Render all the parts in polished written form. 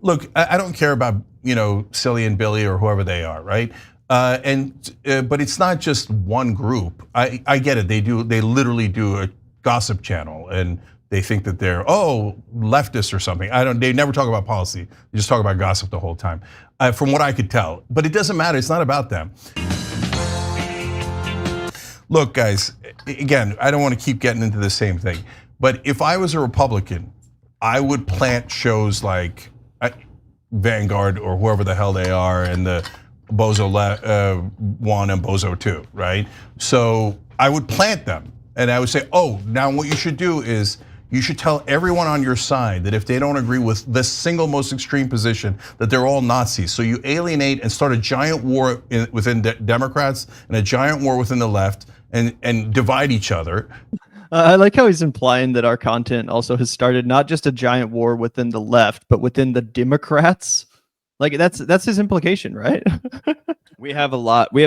Look, I don't care about, Silly and Billy or whoever they are, right? But it's not just one group. I get it. They literally do a gossip channel, and they think that they're leftists or something. They never talk about policy. They just talk about gossip the whole time, from what I could tell. But it doesn't matter. It's not about them. Look, guys. Again, I don't want to keep getting into the same thing. But if I was a Republican, I would plant shows like Vanguard or whoever the hell they are, and the Bozo 1 and Bozo 2, right? So I would plant them, and I would say, now what you should do is you should tell everyone on your side that if they don't agree with the single most extreme position, that they're all Nazis. So you alienate and start a giant war within Democrats and a giant war within the left, and divide each other. I like how he's implying that our content also has started not just a giant war within the left, but within the Democrats. Like that's his implication, right? We have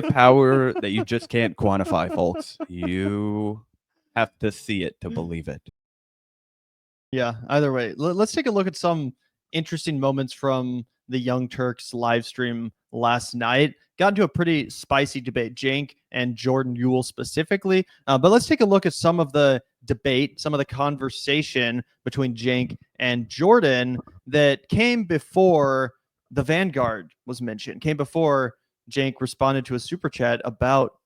power that you just can't quantify, folks. You have to see it to believe it. Yeah, either way, let's take a look at some interesting moments from the Young Turks live stream last night. Got into a pretty spicy debate, Cenk and Jordan Ewell specifically. But let's take a look at some of the debate, some of the conversation between Cenk and Jordan that came before the Vanguard was mentioned, came before Cenk responded to a super chat about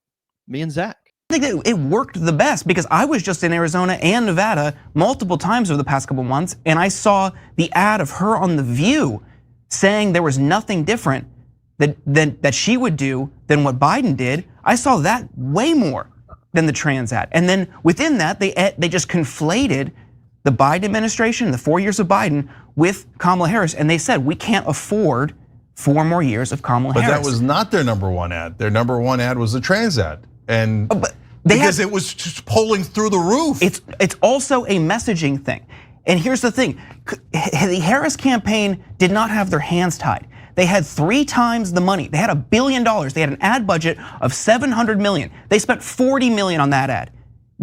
me and Zach. I think it worked the best because I was just in Arizona and Nevada multiple times over the past couple months, and I saw the ad of her on The View saying there was nothing different that she would do than what Biden did. I saw that way more than the trans ad. And then within that, they just conflated the Biden administration, the 4 years of Biden, with Kamala Harris, and they said we can't afford 4 more years of Kamala Harris. But that was not their number one ad. Their number one ad was the trans ad, and because it was just polling through the roof. It's also a messaging thing. And here's the thing, the Harris campaign did not have their hands tied. They had 3 times the money. They had $1 billion. They had an ad budget of $700 million. They spent $40 million on that ad.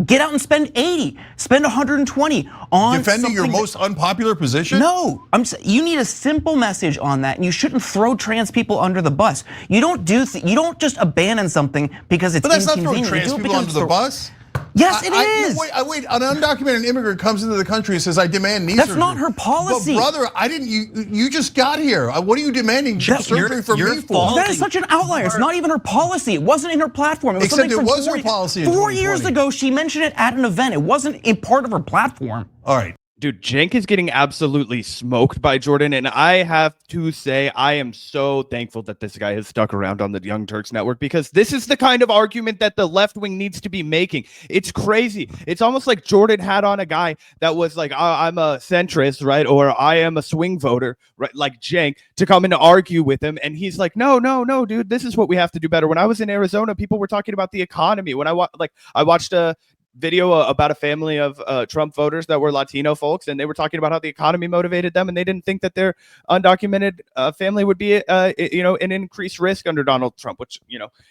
Get out and spend 80, spend 120 on defending your most unpopular position? No, you need a simple message on that, and you shouldn't throw trans people under the bus. You don't just abandon something because it's inconvenient. But that's not throwing trans people under the bus. Yes, it is. Wait, an undocumented immigrant comes into the country and says, I demand knee surgery. That's not her policy. But brother, you just got here. What are you demanding surgery from me for? That is such an outlier. It's not even her policy. It wasn't in her platform. It was Except it was her policy in 4 years ago, she mentioned it at an event. It wasn't a part of her platform. All right. Dude, Cenk is getting absolutely smoked by Jordan, and I have to say I am so thankful that this guy has stuck around on the Young Turks network, because this is the kind of argument that the left wing needs to be making. It's crazy. It's almost like Jordan had on a guy that was like, I'm a centrist, right? Or I am a swing voter, right? Like Cenk, to come in to argue with him. And he's like, no, dude, this is what we have to do better. When I was in Arizona, people were talking about the economy. When I watched a video about a family of Trump voters that were Latino folks, and they were talking about how the economy motivated them, and they didn't think that their undocumented family would be an increased risk under Donald Trump, which,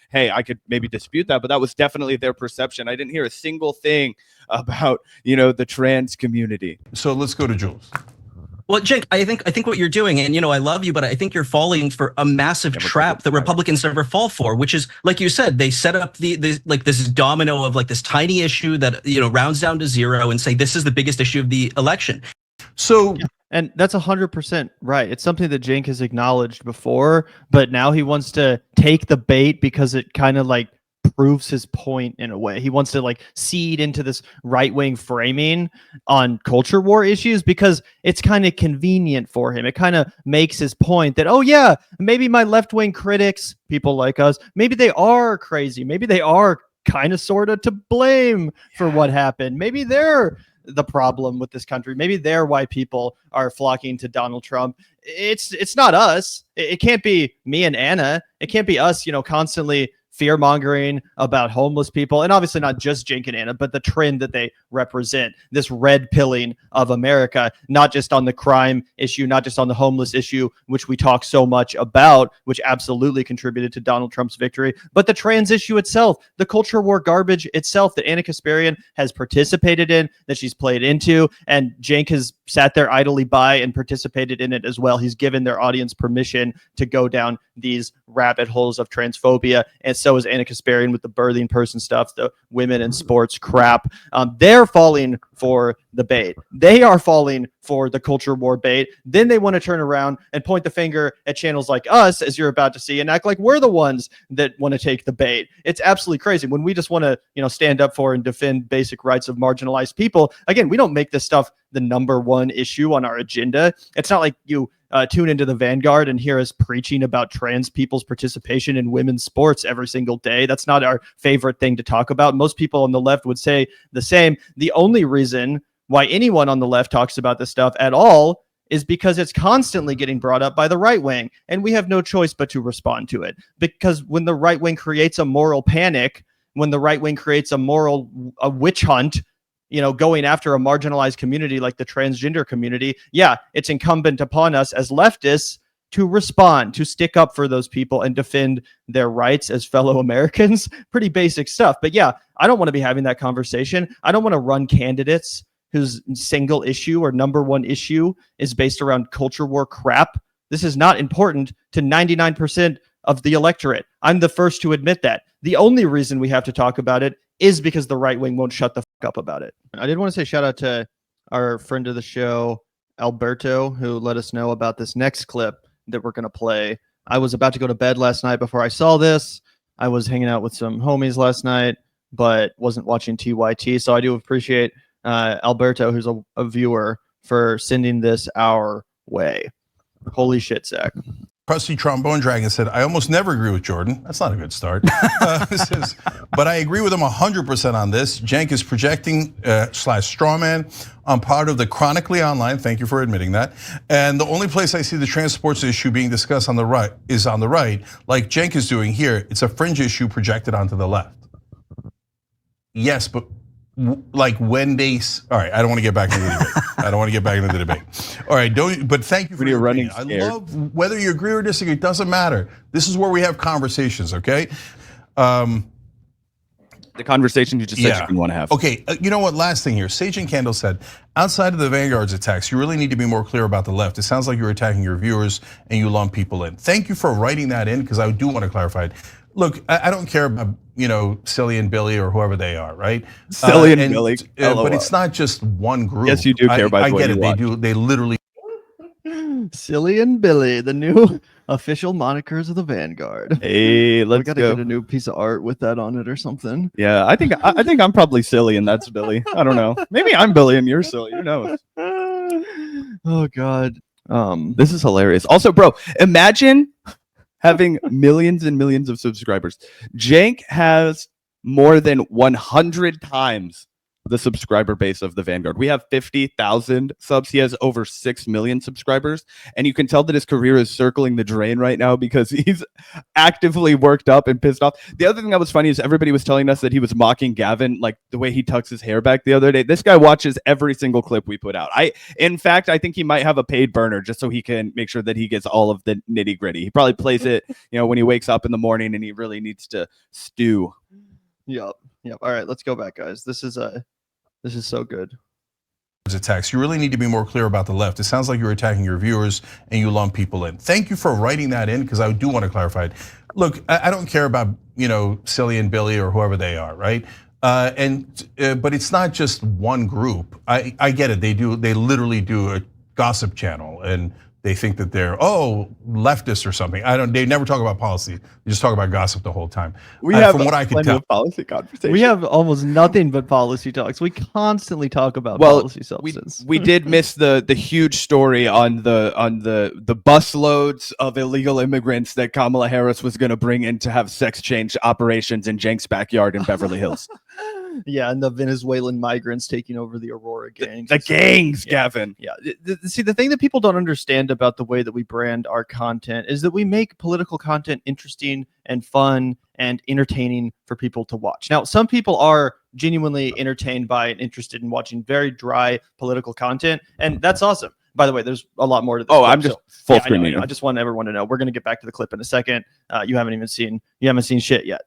hey, I could maybe dispute that, but that was definitely their perception. I didn't hear a single thing about the trans community. So let's go to Jules. Well, Cenk, I think what you're doing, and I love you, but I think you're falling for a massive trap that Republicans never fall for, which is, like you said, they set up this domino of this tiny issue that rounds down to zero and say this is the biggest issue of the election. So, and that's 100% right. It's something that Cenk has acknowledged before, but now he wants to take the bait because it kind of proves his point in a way. He wants to seed into this right-wing framing on culture war issues because it's kind of convenient for him. It kind of makes his point that, oh yeah, maybe my left-wing critics, people like us, maybe they are crazy. Maybe they are kind of sort of to blame for what happened. Maybe they're the problem with this country. Maybe they're why people are flocking to Donald Trump. It's not us. It can't be me and Anna. It can't be us, constantly fear-mongering about homeless people, and obviously not just Cenk and Anna, but the trend that they represent, this red pilling of America, not just on the crime issue, not just on the homeless issue, which we talk so much about, which absolutely contributed to Donald Trump's victory, but the trans issue itself, the culture war garbage itself that Anna Kasparian has participated in, that she's played into, and Cenk has sat there idly by and participated in it as well. He's given their audience permission to go down these rabbit holes of transphobia, and so is Anna Kasparian with the birthing person stuff, the women in sports crap. They're falling for the bait. They are falling for the culture war bait. Then they want to turn around and point the finger at channels like us, as you're about to see, and act like we're the ones that want to take the bait. It's absolutely crazy when we just want to, stand up for and defend basic rights of marginalized people. Again, we don't make this stuff the number one issue on our agenda. It's not like you tune into the Vanguard and hear us preaching about trans people's participation in women's sports every single day. That's not our favorite thing to talk about. Most people on the left would say the same. The only reason why anyone on the left talks about this stuff at all is because it's constantly getting brought up by the right wing, and we have no choice but to respond to it. Because when the right wing creates a moral panic, when the right wing creates a witch hunt, going after a marginalized community like the transgender community, it's incumbent upon us as leftists to respond, to stick up for those people and defend their rights as fellow Americans. Pretty basic stuff. But I don't want to be having that conversation. I don't want to run candidates whose single issue or number one issue is based around culture war crap. This is not important to 99% of the electorate. I'm the first to admit that. The only reason we have to talk about it is because the right wing won't shut the fuck up about it. I did want to say shout out to our friend of the show, Alberto, who let us know about this next clip that we're going to play. I was about to go to bed last night before I saw this. I was hanging out with some homies last night, but wasn't watching TYT. So I do appreciate Alberto, who's a viewer, for sending this our way. Holy shit, Zach. Crusty Trombone Dragon said, I almost never agree with Jordan. That's not a good start. But I agree with him 100% on this. Cenk is projecting / strawman. I'm part of the chronically online. Thank you for admitting that. And the only place I see the transports issue being discussed on the right is on the right, like Cenk is doing here. It's a fringe issue projected onto the left. Yes, but like when they, all right, I don't want to get back into the debate. All right, but thank you for your running. I love whether you agree or disagree, it doesn't matter. This is where we have conversations, okay? The conversation you just said you didn't want to have. Okay, you know what, last thing here. Sage and Candle said, outside of the Vanguard's attacks, you really need to be more clear about the left. It sounds like you're attacking your viewers and you lump people in. Thank you for writing that in, because I do want to clarify it. Look, I don't care about, Silly and Billy or whoever they are, right? Silly and Billy. But it's not just one group. Yes, you do care about I get it. Watch. They literally. Silly and Billy, the new official monikers of the Vanguard. Hey, let's we gotta get a new piece of art with that on it or something. Yeah, I think I'm probably Silly and that's Billy. I don't know. Maybe I'm Billy and you're Silly. Who knows? Oh God. This is hilarious. Also, bro, imagine having millions and millions of subscribers. Cenk has more than 100 times the subscriber base of the Vanguard. We have 50,000 subs. He has over 6 million subscribers. And you can tell that his career is circling the drain right now because he's actively worked up and pissed off. The other thing that was funny is everybody was telling us that he was mocking Gavin, like the way he tucks his hair back the other day. This guy watches every single clip we put out. In fact, I think he might have a paid burner just so he can make sure that he gets all of the nitty gritty. He probably plays it, when he wakes up in the morning and he really needs to stew. Yep. All right, let's go back, guys. This is so good. Attacks. You really need to be more clear about the left. It sounds like you're attacking your viewers and you lump people in. Thank you for writing that in, because I do want to clarify it. Look, I don't care about, Silly and Billy or whoever they are, right? But it's not just one group. I get it. They literally do a gossip channel and they think that they're leftists or something. They never talk about policy. They just talk about gossip the whole time. We have, from what I can tell, policy conversation. We have almost nothing but policy talks. We constantly talk about policy substance. We did miss the huge story on the bus loads of illegal immigrants that Kamala Harris was going to bring in to have sex change operations in Cenk's backyard in Beverly Hills. Yeah, and the Venezuelan migrants taking over the Aurora gangs. The gangs, Gavin. Yeah. See, the thing that people don't understand about the way that we brand our content is that we make political content interesting and fun and entertaining for people to watch. Now, some people are genuinely entertained by and interested in watching very dry political content, and that's awesome. By the way, there's a lot more to this. I'm just full screening. I just want everyone to know. We're going to get back to the clip in a second. You haven't seen shit yet.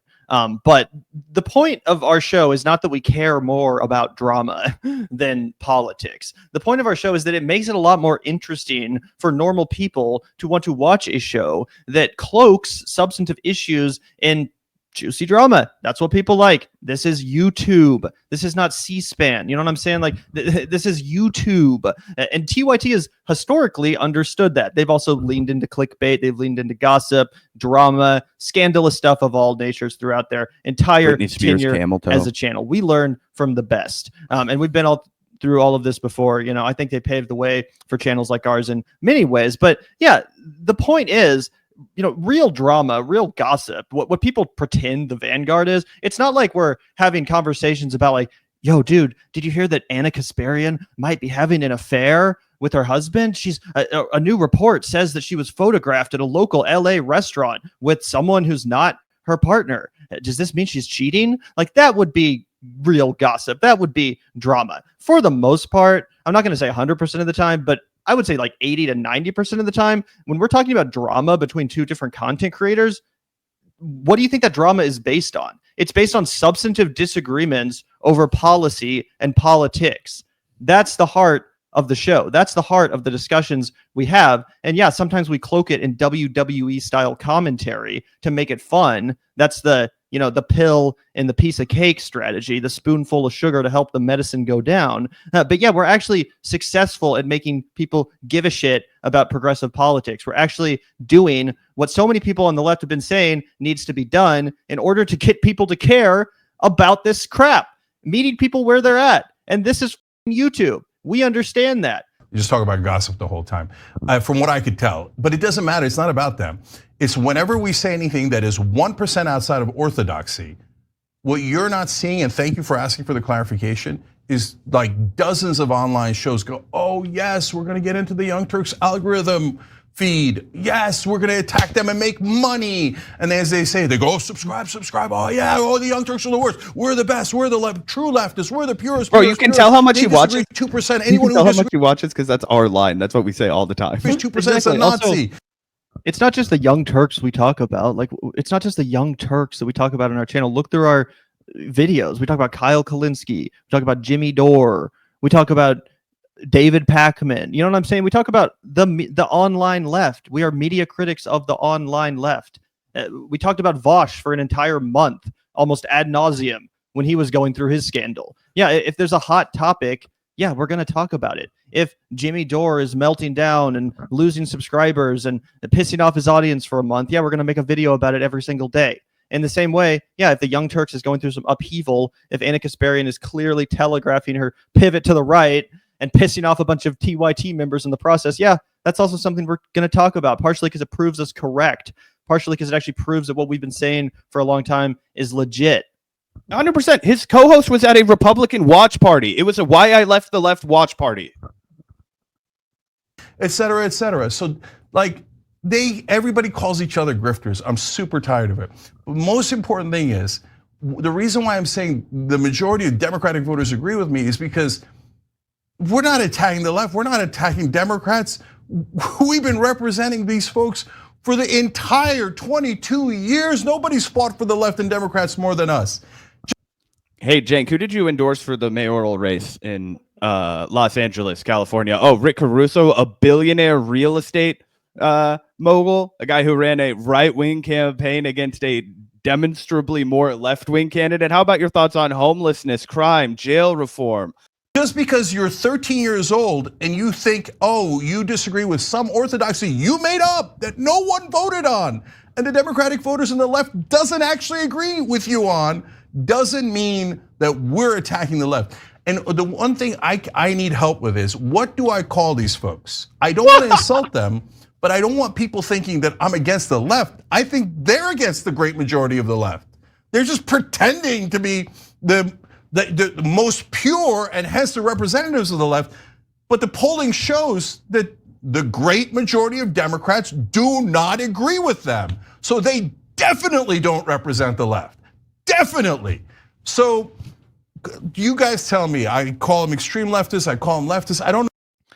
But the point of our show is not that we care more about drama than politics. The point of our show is that it makes it a lot more interesting for normal people to want to watch a show that cloaks substantive issues in juicy drama. That's what people like. This is YouTube. This is not C-SPAN. You know what I'm saying? Like this is YouTube. And TYT has historically understood that. They've also leaned into clickbait. They've leaned into gossip, drama, scandalous stuff of all natures throughout their entire tenure as a channel. We learn from the best. And we've been all through all of this before. You know, I think they paved the way for channels like ours in many ways. But yeah, the point is, you know, real drama, real gossip, what people pretend the Vanguard is, it's not like we're having conversations about like, yo, dude, did you hear that Anna Kasparian might be having an affair with her husband? She's a new report says that she was photographed at a local LA restaurant with someone who's not her partner. Does this mean she's cheating? Like that would be real gossip. That would be drama. For the most part, I'm not going to say 100% of the time, but I would say like 80 to 90% of the time, when we're talking about drama between two different content creators, what do you think that drama is based on? It's based on substantive disagreements over policy and politics. That's the heart of the show. That's the heart of the discussions we have. And yeah, sometimes we cloak it in WWE style commentary to make it fun. That's the, you know, the pill and the piece of cake strategy, the spoonful of sugar to help the medicine go down. But yeah, we're actually successful at making people give a shit about progressive politics. We're actually doing what so many people on the left have been saying needs to be done in order to get people to care about this crap, meeting people where they're at. And this is YouTube. We understand that. You just talk about gossip the whole time, from what I could tell. But it doesn't matter. It's not about them. It's whenever we say anything that is 1% outside of orthodoxy, what you're not seeing, and thank you for asking for the clarification, is like dozens of online shows go, oh yes, we're gonna get into the Young Turks algorithm feed. Yes, we're gonna attack them and make money. And as they say, they go, oh, subscribe. Oh yeah, oh, the Young Turks are the worst. We're the best. We're the true leftists. We're the purest. Bro, you can tell how much he watches. 2%. Anyone who tell how much he watches because that's our line. That's what we say all the time. 2% is a Nazi. It's not just the Young Turks we talk about. Like, it's not just the Young Turks that we talk about on our channel. Look through our videos. We talk about Kyle Kalinske. We talk about Jimmy Dore. We talk about David Pakman. You know what I'm saying? We talk about the online left. We are media critics of the online left. We talked about Vosh for an entire month, almost ad nauseum, when he was going through his scandal. Yeah, if there's a hot topic, yeah, we're going to talk about it. If Jimmy Dore is melting down and losing subscribers and pissing off his audience for a month, yeah, we're going to make a video about it every single day. In the same way, yeah, if the Young Turks is going through some upheaval, if Anna Kasparian is clearly telegraphing her pivot to the right and pissing off a bunch of TYT members in the process, yeah, that's also something we're going to talk about, partially because it proves us correct, partially because it actually proves that what we've been saying for a long time is legit. 100%. His co-host was at a Republican watch party. It was a Why I Left the Left watch party. Et cetera, et cetera. So like everybody calls each other grifters. I'm super tired of it. But most important thing is, the reason why I'm saying the majority of Democratic voters agree with me is because we're not attacking the left. We're not attacking Democrats. We've been representing these folks for the entire 22 years. Nobody's fought for the left and Democrats more than us. Hey, Cenk, who did you endorse for the mayoral race in Los Angeles, California? Oh, Rick Caruso, a billionaire real estate mogul, a guy who ran a right-wing campaign against a demonstrably more left-wing candidate. How about your thoughts on homelessness, crime, jail reform? Just because you're 13 years old and you think, oh, you disagree with some orthodoxy you made up that no one voted on, and the Democratic voters on the left doesn't actually agree with you on, doesn't mean that we're attacking the left. And the one thing I need help with is, what do I call these folks? I don't want to insult them, but I don't want people thinking that I'm against the left. I think they're against the great majority of the left. They're just pretending to be the most pure and hence the representatives of the left. But the polling shows that the great majority of Democrats do not agree with them. So they definitely don't represent the left. Definitely. So you guys tell me, I call them extreme leftists, I call them leftists, I don't know.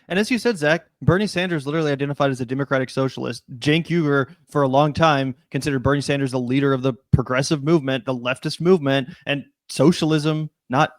And as you said, Zach, Bernie Sanders literally identified as a democratic socialist. Cenk Uygur, for a long time, considered Bernie Sanders the leader of the progressive movement, the leftist movement, and socialism, not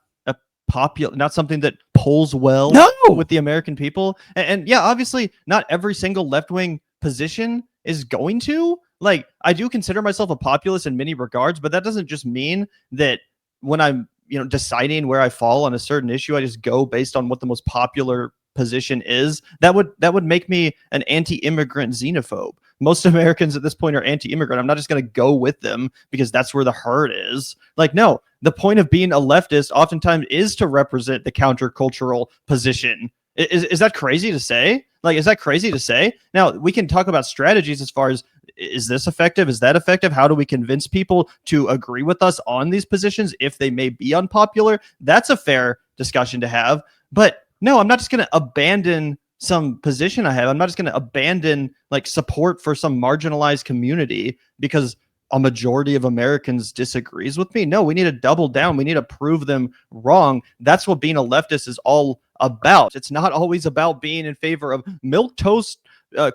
not something that polls well with the American people. And yeah, obviously, not every single left-wing position is going to. Like, I do consider myself a populist in many regards, but that doesn't just mean that when I'm, deciding where I fall on a certain issue, I just go based on what the most popular position is. That would make me an anti-immigrant xenophobe. Most Americans at this point are anti-immigrant. I'm not just going to go with them because that's where the herd is. Like, no, the point of being a leftist oftentimes is to represent the countercultural position. Is that crazy to say? Like, is that crazy to say? Now, we can talk about strategies as far as, is this effective? Is that effective? How do we convince people to agree with us on these positions if they may be unpopular? That's a fair discussion to have. But no, I'm not just going to abandon some position I have. I'm not just going to abandon like support for some marginalized community because a majority of Americans disagrees with me. No, we need to double down. We need to prove them wrong. That's what being a leftist is all about. It's not always about being in favor of milquetoast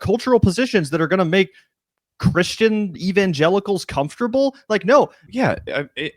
cultural positions that are going to make Christian evangelicals comfortable. Like, no. Yeah,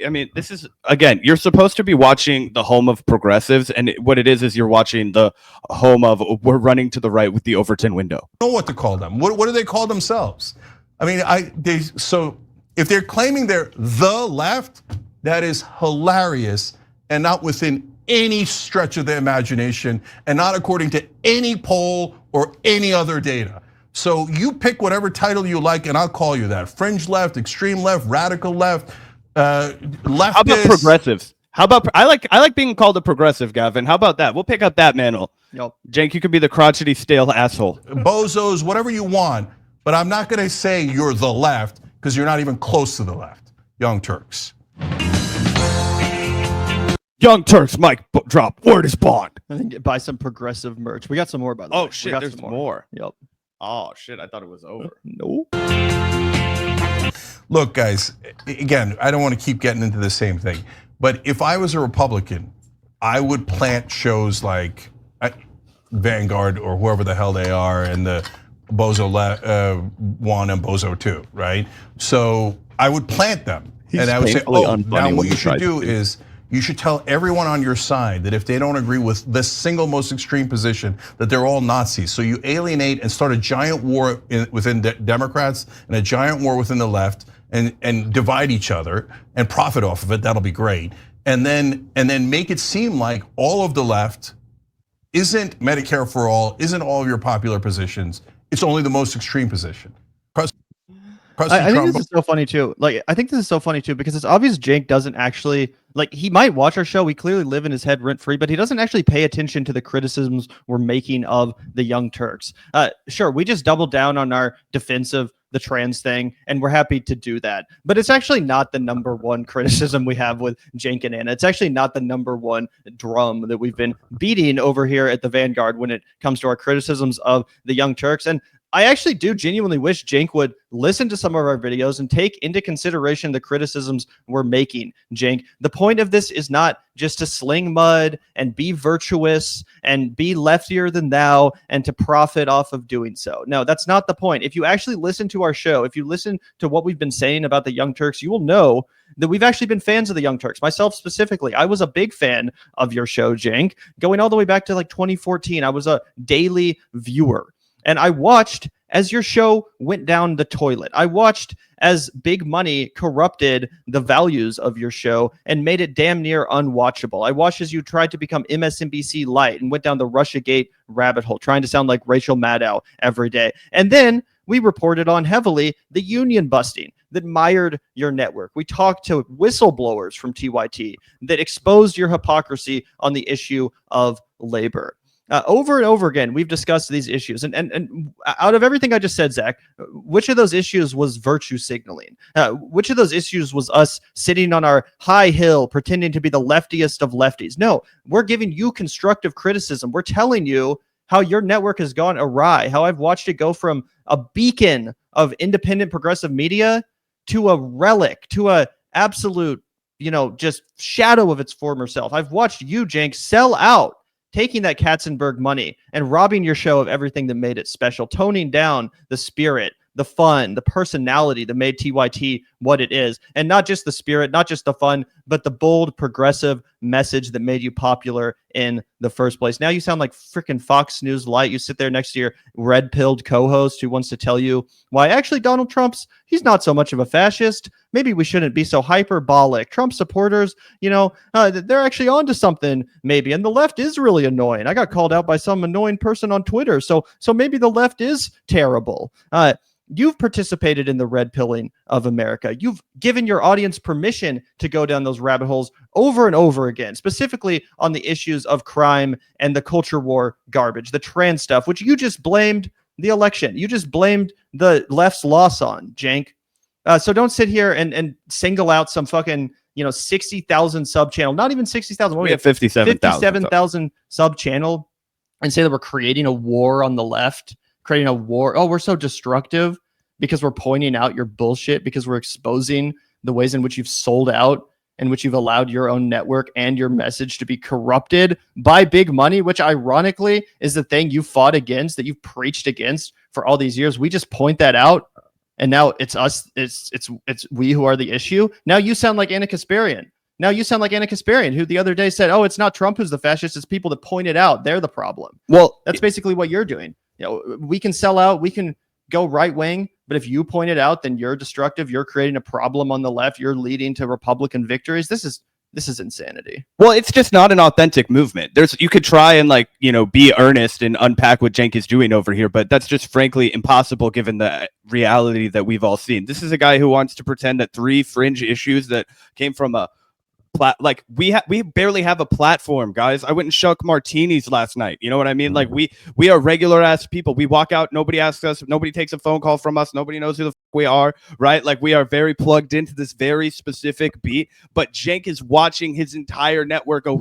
I mean, this is, again, you're supposed to be watching the home of progressives, and what it is you're watching the home of we're running to the right with the Overton window. I don't know what to call them. What do they call themselves? I mean, so if they're claiming they're the left, that is hilarious and not within any stretch of the imagination and not according to any poll or any other data. So you pick whatever title you like and I'll call you that. Fringe left, extreme left, radical left, leftist. How about progressives? How about, I like being called a progressive, Gavin. How about that? We'll pick up that mantle. Yep. Cenk, you could be the crotchety, stale asshole. Bozos, whatever you want, but I'm not gonna say you're the left because you're not even close to the left. Young Turks. Young Turks, mic drop. Word is bond. I think buy some progressive merch. We got some more, by the way. Oh shit, there's more. Yep. Oh shit, I thought it was over. No. Look, guys, again, I don't want to keep getting into the same thing, but if I was a Republican, I would plant shows like Vanguard or whoever the hell they are, and the Bozo 1 and Bozo 2, right? So I would plant them, and I would say, oh, now what you should do is you should tell everyone on your side that if they don't agree with the single most extreme position, that they're all Nazis. So you alienate and start a giant war within Democrats and a giant war within the left, and divide each other and profit off of it. That'll be great. And then make it seem like all of the left isn't Medicare for all, isn't all of your popular positions. It's only the most extreme position. I think this is so funny too. Like, I think this is so funny too because it's obvious Cenk doesn't actually, like, he might watch our show. We clearly live in his head rent free, but he doesn't actually pay attention to the criticisms we're making of the Young Turks. Sure, we just doubled down on our defense of the trans thing, and we're happy to do that. But it's actually not the number one criticism we have with Cenk and Anna. It's actually not the number one drum that we've been beating over here at the Vanguard when it comes to our criticisms of the Young Turks. And I actually do genuinely wish Cenk would listen to some of our videos and take into consideration the criticisms we're making, Cenk. The point of this is not just to sling mud and be virtuous and be leftier than thou and to profit off of doing so. No, that's not the point. If you actually listen to our show, if you listen to what we've been saying about the Young Turks, you will know that we've actually been fans of the Young Turks. Myself specifically, I was a big fan of your show, Cenk, going all the way back to like 2014. I was a daily viewer. And I watched as your show went down the toilet. I watched as big money corrupted the values of your show and made it damn near unwatchable. I watched as you tried to become MSNBC light and went down the Russiagate rabbit hole, trying to sound like Rachel Maddow every day. And then we reported on heavily the union busting that mired your network. We talked to whistleblowers from TYT that exposed your hypocrisy on the issue of labor. Over and over again, we've discussed these issues. And out of everything I just said, Zach, which of those issues was virtue signaling? Which of those issues was us sitting on our high hill pretending to be the leftiest of lefties? No, we're giving you constructive criticism. We're telling you how your network has gone awry, how I've watched it go from a beacon of independent progressive media to a relic, to a absolute, just shadow of its former self. I've watched you, Cenk, sell out taking that Katzenberg money and robbing your show of everything that made it special, toning down the spirit, the fun, the personality that made TYT what it is. And not just the spirit, not just the fun, but the bold, progressive message that made you popular in the first place. Now you sound like freaking Fox News Light. You sit there next to your red-pilled co-host who wants to tell you why actually Donald Trump's, he's not so much of a fascist. Maybe we shouldn't be so hyperbolic. Trump supporters, they're actually onto something maybe. And the left is really annoying. I got called out by some annoying person on Twitter. So maybe the left is terrible. You've participated in the red pilling of America. You've given your audience permission to go down those rabbit holes over and over again, specifically on the issues of crime and the culture war garbage, the trans stuff, which you just blamed the election. You just blamed the left's loss on, Cenk. So don't sit here and single out some fucking 60,000 sub channel, not even 60,000. We have 57,000 sub channel, and say that we're creating a war on the left. Creating a war. Oh, we're so destructive because we're pointing out your bullshit, because we're exposing the ways in which you've sold out, in which you've allowed your own network and your message to be corrupted by big money, which ironically is the thing you fought against, that you've preached against for all these years. We just point that out, and now it's us. It's we who are the issue. Now you sound like Anna Kasparian. Who the other day said, "Oh, it's not Trump who's the fascist; it's people that point it out. They're the problem." Well, that's basically what you're doing. We can sell out, we can go right wing, but if you point it out, then you're destructive. You're creating a problem on the left. You're leading to Republican victories. This is insanity. Well, it's just not an authentic movement. You could try and be earnest and unpack what Cenk is doing over here, but that's just frankly impossible given the reality that we've all seen. This is a guy who wants to pretend that 3 fringe issues that came from a we barely have a platform, guys. I went and shook martinis last night. You know what I mean? Like we are regular ass people. We walk out, nobody asks us, nobody takes a phone call from us, nobody knows who the fuck we are, right? Like we are very plugged into this very specific beat. But Cenk is watching his entire network go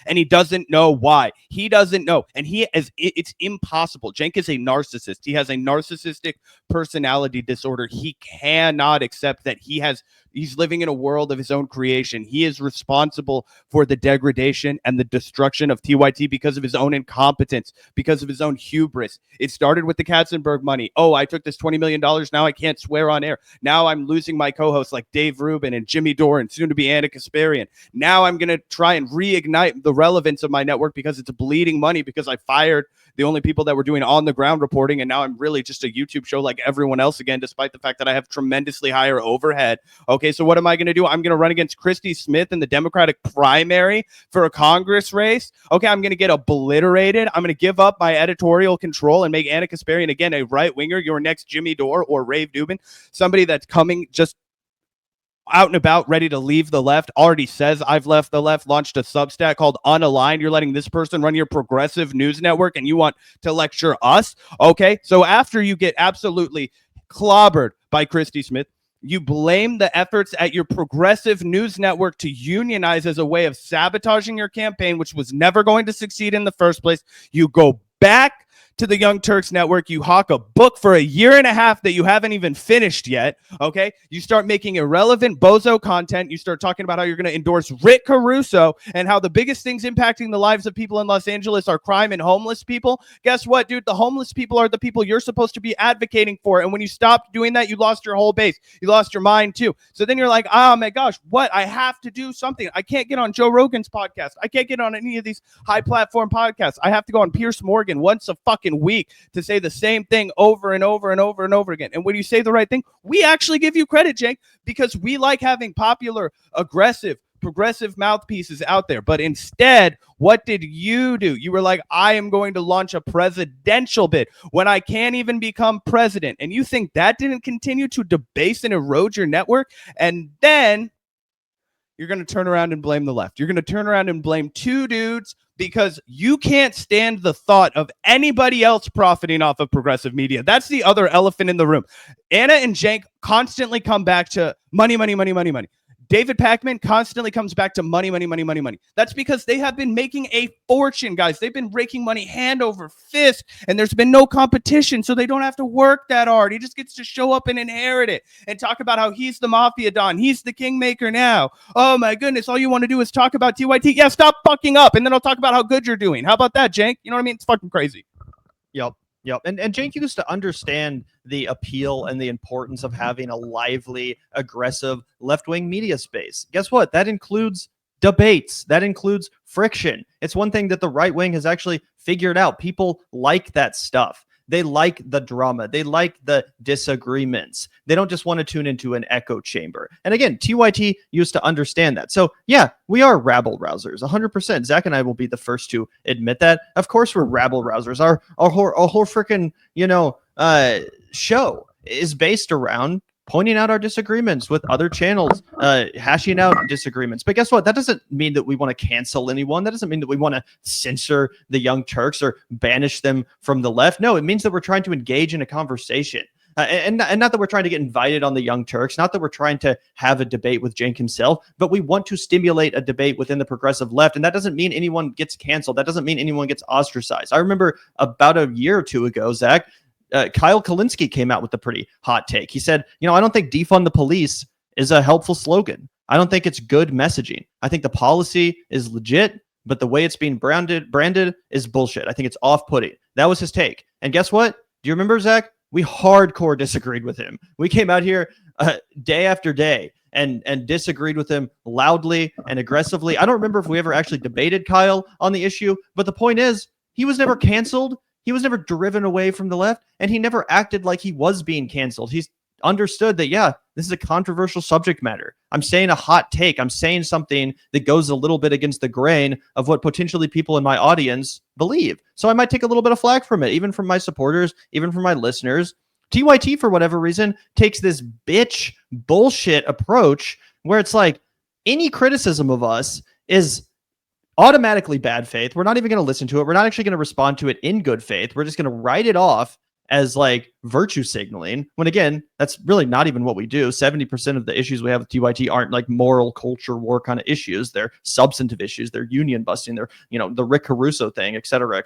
and he doesn't know why. He doesn't know. And it's impossible. Cenk is a narcissist. He has a narcissistic personality disorder. He cannot accept that he's living in a world of his own creation. He is responsible for the degradation and the destruction of TYT because of his own incompetence, because of his own hubris. It started with the Katzenberg money. Oh, I took this $20 million. Now I can't swear on air. Now I'm losing my co-hosts like Dave Rubin and Jimmy Dore and soon to be Anna Kasparian. Now I'm going to try and reignite the relevance of my network because it's bleeding money, because I fired the only people that were doing on the ground reporting. And now I'm really just a YouTube show like everyone else again, despite the fact that I have tremendously higher overhead. Okay, so what am I going to do? I'm going to run against Christy Smith in the Democratic primary for a Congress race. Okay, I'm going to get obliterated. I'm going to give up my editorial control and make Anna Kasparian again a right winger, your next Jimmy Dore or Rave Dubin, somebody that's coming just out and about, ready to leave the left, already says I've left the left, launched a Substack called Unaligned. You're letting this person run your progressive news network and you want to lecture us? Okay, so after you get absolutely clobbered by Christy Smith, you blame the efforts at your progressive news network to unionize as a way of sabotaging your campaign, which was never going to succeed in the first place. You go back to the Young Turks network. You hawk a book for 1.5 years that you haven't even finished yet. Okay. You start making irrelevant bozo content. You start talking about how you're going to endorse Rick Caruso and how the biggest things impacting the lives of people in Los Angeles are crime and homeless people. Guess what, dude? The homeless people are the people you're supposed to be advocating for. And when you stopped doing that, you lost your whole base. You lost your mind too. So then you're like, oh my gosh, what? I have to do something. I can't get on Joe Rogan's podcast. I can't get on any of these high platform podcasts. I have to go on Piers Morgan once a fucking week to say the same thing over and over and over and over again. And when you say the right thing, we actually give you credit, Cenk, because we like having popular, aggressive, progressive mouthpieces out there. But instead, what did you do? You were like, I am going to launch a presidential bid when I can't even become president. And you think that didn't continue to debase and erode your network? And then you're going to turn around and blame the left. You're going to turn around and blame 2 dudes because you can't stand the thought of anybody else profiting off of progressive media. That's the other elephant in the room. Anna and Cenk constantly come back to money, money, money, money, money. David Pakman constantly comes back to money, money, money, money, money. That's because they have been making a fortune, guys. They've been raking money hand over fist, and there's been no competition, so they don't have to work that hard. He just gets to show up and inherit it and talk about how he's the mafia don. He's the kingmaker now. Oh my goodness, all you want to do is talk about TYT. Yeah, stop fucking up, and then I'll talk about how good you're doing. How about that, Cenk? You know what I mean? It's fucking crazy. Yep. Yep. And Cenk used to understand the appeal and the importance of having a lively, aggressive left-wing media space. Guess what? That includes debates. That includes friction. It's one thing that the right wing has actually figured out. People like that stuff. They like the drama. They like the disagreements. They don't just want to tune into an echo chamber. And again, TYT used to understand that. So yeah, we are rabble rousers, 100%. Zach and I will be the first to admit that. Of course, we're rabble rousers. Our whole freaking show is based around pointing out our disagreements with other channels, hashing out disagreements. But guess what? That doesn't mean that we want to cancel anyone. That doesn't mean that we want to censor the Young Turks or banish them from the left. No, it means that we're trying to engage in a conversation. And not that we're trying to get invited on the Young Turks, not that we're trying to have a debate with Cenk himself, but we want to stimulate a debate within the progressive left. And that doesn't mean anyone gets canceled. That doesn't mean anyone gets ostracized. I remember about a year or two ago, Zach, Kyle Kalinske came out with a pretty hot take. He said, I don't think defund the police is a helpful slogan. I don't think it's good messaging. I think the policy is legit, but the way it's being branded is bullshit. I think it's off-putting. That was his take. And guess what? Do you remember, Zach? We hardcore disagreed with him. We came out here day after day and disagreed with him loudly and aggressively. I don't remember if we ever actually debated Kyle on the issue, but the point is, he was never canceled. He was never driven away from the left, and he never acted like he was being canceled. He's understood that, yeah, this is a controversial subject matter. I'm saying a hot take. I'm saying something that goes a little bit against the grain of what potentially people in my audience believe. So I might take a little bit of flack from it, even from my supporters, even from my listeners. TYT, for whatever reason, takes this bitch bullshit approach where it's like any criticism of us is automatically bad faith. We're not even going to listen to it. We're not actually going to respond to it in good faith. We're just going to write it off as like virtue signaling, when again, that's really not even what we do. 70% of the issues we have with TYT aren't like moral culture war kind of issues. They're substantive issues. They're union busting. They're, the Rick Caruso thing, et cetera,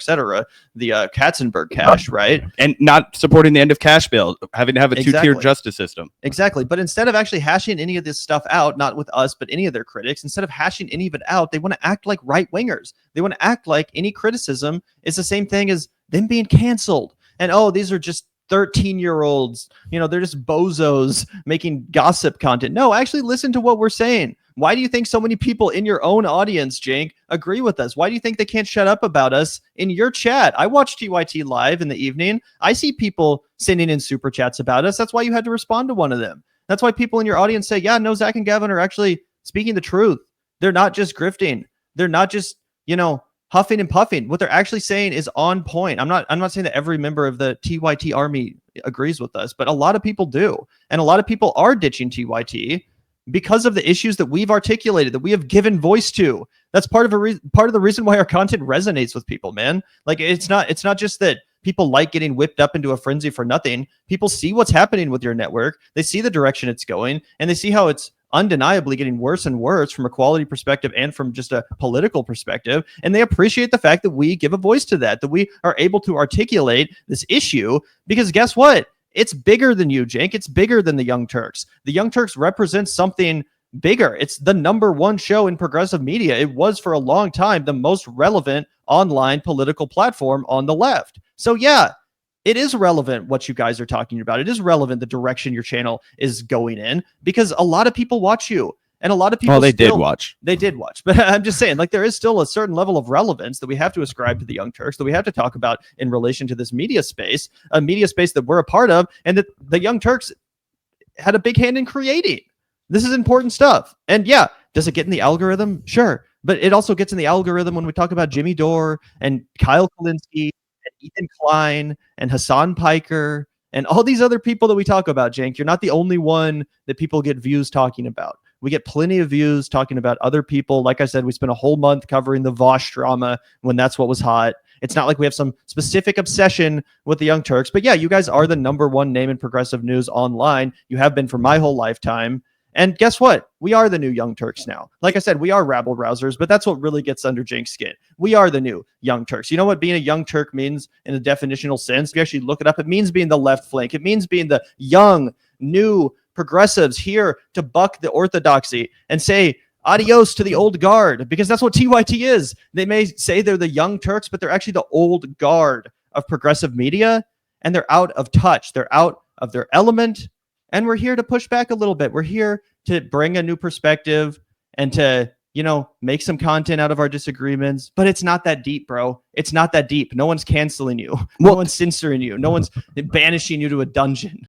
the Katzenberg cash, right? And not supporting the end of cash bill, having to have a two-tiered justice system. Exactly. But instead of actually hashing any of this stuff out, not with us, but any of their critics, instead of hashing any of it out, they want to act like right wingers. They want to act like any criticism is the same thing as them being canceled. And, these are just 13-year-olds, they're just bozos making gossip content. No, actually listen to what we're saying. Why do you think so many people in your own audience, Cenk, agree with us? Why do you think they can't shut up about us in your chat? I watch TYT live in the evening. I see people sending in super chats about us. That's why you had to respond to one of them. That's why people in your audience say, yeah, no, Zac and Gavin are actually speaking the truth. They're not just grifting. They're not just, huffing and puffing. What they're actually saying is on point. I'm not saying that every member of the TYT army agrees with us, but a lot of people do. And a lot of people are ditching TYT because of the issues that we've articulated, that we have given voice to. That's part of the reason why our content resonates with people, man. Like it's not just that people like getting whipped up into a frenzy for nothing. People see what's happening with your network. They see the direction it's going, and they see how it's undeniably getting worse and worse from a quality perspective and from just a political perspective. And they appreciate the fact that we give a voice to that we are able to articulate this issue, because guess what? It's bigger than you, Cenk. It's bigger than the Young Turks. The Young Turks represent something bigger. It's the #1 show in progressive media. It was for a long time the most relevant online political platform on the left. So yeah, it is relevant what you guys are talking about. It is relevant the direction your channel is going in, because a lot of people watch you, and a lot of people They did watch. But I'm just saying, like, there is still a certain level of relevance that we have to ascribe to the Young Turks, that we have to talk about in relation to this media space, a media space that we're a part of, and that the Young Turks had a big hand in creating. This is important stuff. And yeah, does it get in the algorithm? Sure. But it also gets in the algorithm when we talk about Jimmy Dore and Kyle Kalinske and Ethan Klein and Hassan Piker and all these other people that we talk about, Cenk. You're not the only one that people get views talking about. We get plenty of views talking about other people. Like I said, we spent a whole month covering the Vosh drama when that's what was hot. It's not like we have some specific obsession with the Young Turks. But yeah, you guys are the #1 name in progressive news online. You have been for my whole lifetime. And guess what? We are the new Young Turks now. Like I said, we are rabble rousers, but that's what really gets under Cenk's skin. We are the new Young Turks. You know what being a Young Turk means in a definitional sense? If you actually look it up, it means being the left flank. It means being the young, new progressives here to buck the orthodoxy and say adios to the old guard, because that's what TYT is. They may say they're the Young Turks, but they're actually the old guard of progressive media, and they're out of touch. They're out of their element. And we're here to push back a little bit. We're here to bring a new perspective and to, make some content out of our disagreements. But it's not that deep, bro. It's not that deep. No one's canceling you. No one's censoring you. No one's banishing you to a dungeon.